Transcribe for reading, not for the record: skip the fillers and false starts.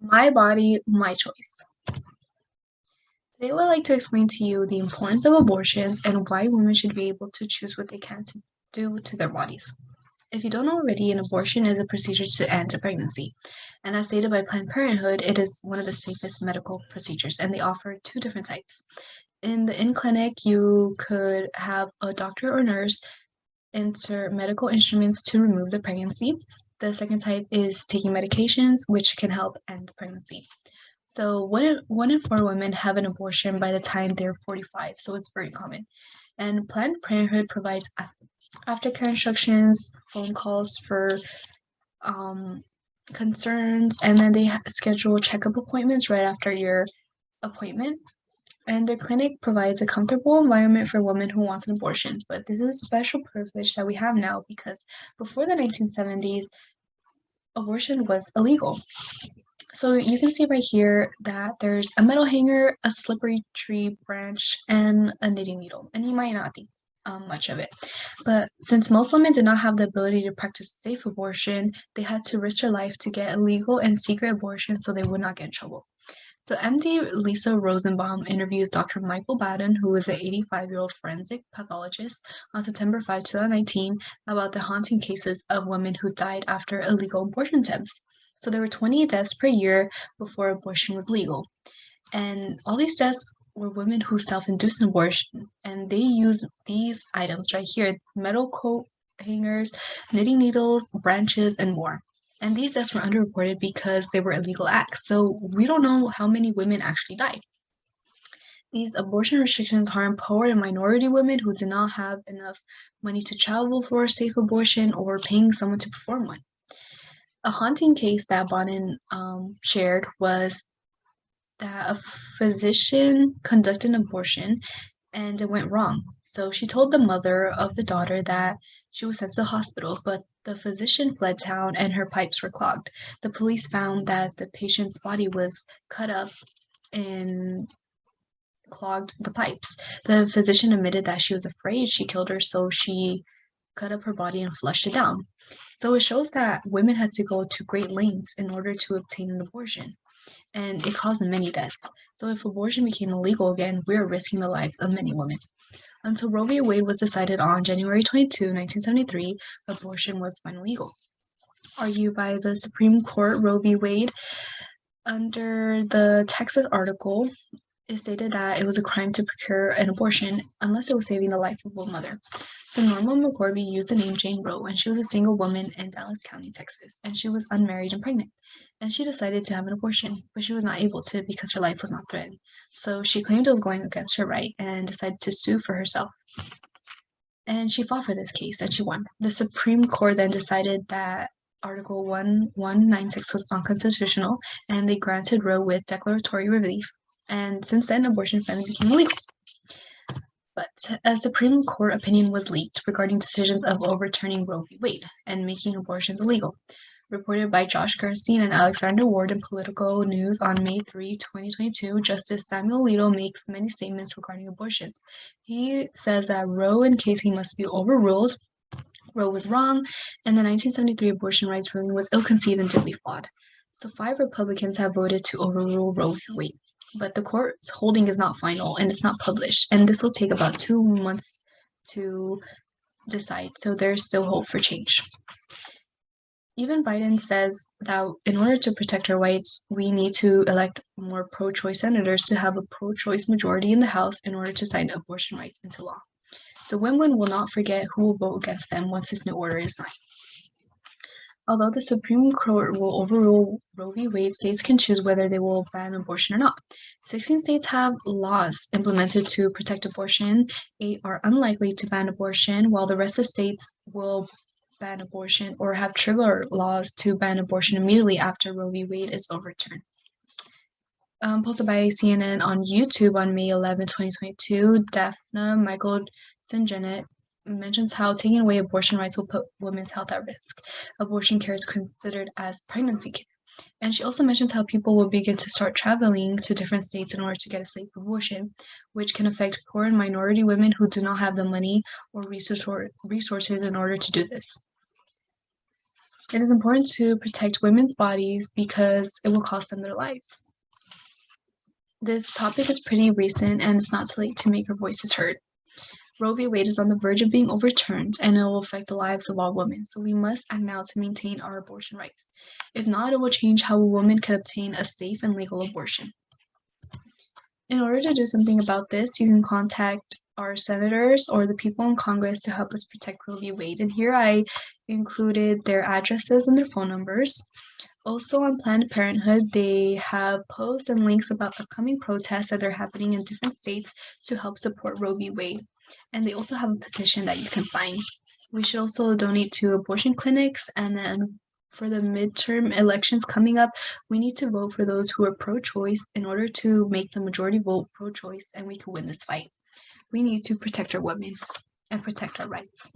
My body, my choice. Today, I would like to explain to you the importance of abortions and why women should be able to choose what they can to do to their bodies. If you don't know already, an abortion is a procedure to end a pregnancy. And as stated by Planned Parenthood, it is one of the safest medical procedures, and they offer two different types. In the in-clinic, you could have a doctor or nurse insert medical instruments to remove the pregnancy. The second type is taking medications, which can help end the pregnancy. So one in four women have an abortion by the time they're 45, so it's very common. And Planned Parenthood provides aftercare instructions, phone calls for um, concerns, and then they schedule checkup appointments right after your appointment. And their clinic provides a comfortable environment for women who want an abortion. But this is a special privilege that we have now because before the 1970s, abortion was illegal. So you can see right here that there's a metal hanger, a slippery tree branch, and a knitting needle. And you might not think much of it. But since most women did not have the ability to practice safe abortion, they had to risk their life to get a legal and secret abortion so they would not get in trouble. So MD Lisa Rosenbaum interviews Dr. Michael Baden, who is an 85-year-old forensic pathologist, on September 5, 2019, about the haunting cases of women who died after illegal abortion attempts. So there were 20 deaths per year before abortion was legal. And all these deaths were women who self-induced an abortion. And they use these items right here, metal coat hangers, knitting needles, branches, and more. And these deaths were underreported because they were illegal acts. So we don't know how many women actually died. These abortion restrictions harm poor and minority women who did not have enough money to travel for a safe abortion or paying someone to perform one. A haunting case that Bonin shared was that a physician conducted an abortion and it went wrong. So she told the mother of the daughter that she was sent to the hospital, but the physician fled town and her pipes were clogged. The police found that the patient's body was cut up and clogged the pipes. The physician admitted that she was afraid she killed her, so she cut up her body and flushed it down. So it shows that women had to go to great lengths in order to obtain an abortion, and it caused many deaths. So if abortion became illegal again, we are risking the lives of many women. Until Roe v. Wade was decided on January 22, 1973, abortion was finally legal. Argued by the Supreme Court, Roe v. Wade, under the Texas article, it stated that it was a crime to procure an abortion unless it was saving the life of a mother. So Norma McCorvey used the name Jane Roe, and she was a single woman in Dallas County, Texas, and she was unmarried and pregnant. And she decided to have an abortion, but she was not able to because her life was not threatened. So she claimed it was going against her right and decided to sue for herself. And she fought for this case, and she won. The Supreme Court then decided that Article 1196 was unconstitutional, and they granted Roe with declaratory relief. And since then, abortion finally became illegal. But a Supreme Court opinion was leaked regarding decisions of overturning Roe v. Wade and making abortions illegal. Reported by Josh Gerstein and Alexander Ward in Political News on May 3, 2022, Justice Samuel Alito makes many statements regarding abortions. He says that Roe and Casey must be overruled. Roe was wrong, and the 1973 abortion rights ruling was ill-conceived and deeply flawed. So 5 Republicans have voted to overrule Roe v. Wade. But the court's holding is not final and it's not published, and this will take about 2 months to decide, so there's still hope for change. Even Biden says that in order to protect our rights, we need to elect more pro-choice senators to have a pro-choice majority in the House in order to sign abortion rights into law. So women will not forget who will vote against them once this new order is signed. Although the Supreme Court will overrule Roe v. Wade, states can choose whether they will ban abortion or not. 16 states have laws implemented to protect abortion. 8 are unlikely to ban abortion, while the rest of the states will ban abortion or have trigger laws to ban abortion immediately after Roe v. Wade is overturned. Posted by CNN on YouTube on May 11, 2022, Daphna Michael-Janet mentions how taking away abortion rights will put women's health at risk. Abortion care is considered as pregnancy care. And she also mentions how people will begin to start traveling to different states in order to get a safe abortion, which can affect poor and minority women who do not have the money or resources in order to do this. It is important to protect women's bodies because it will cost them their lives. This topic is pretty recent and it's not too late to make your voices heard. Roe v. Wade is on the verge of being overturned and it will affect the lives of all women, so we must act now to maintain our abortion rights. If not, it will change how a woman can obtain a safe and legal abortion. In order to do something about this, you can contact our senators or the people in Congress to help us protect Roe v. Wade. And here I included their addresses and their phone numbers. Also on Planned Parenthood, they have posts and links about upcoming protests that are happening in different states to help support Roe v. Wade. And they also have a petition that you can sign. We should also donate to abortion clinics, and then for the midterm elections coming up, we need to vote for those who are pro-choice in order to make the majority vote pro-choice and we can win this fight. We need to protect our women and protect our rights.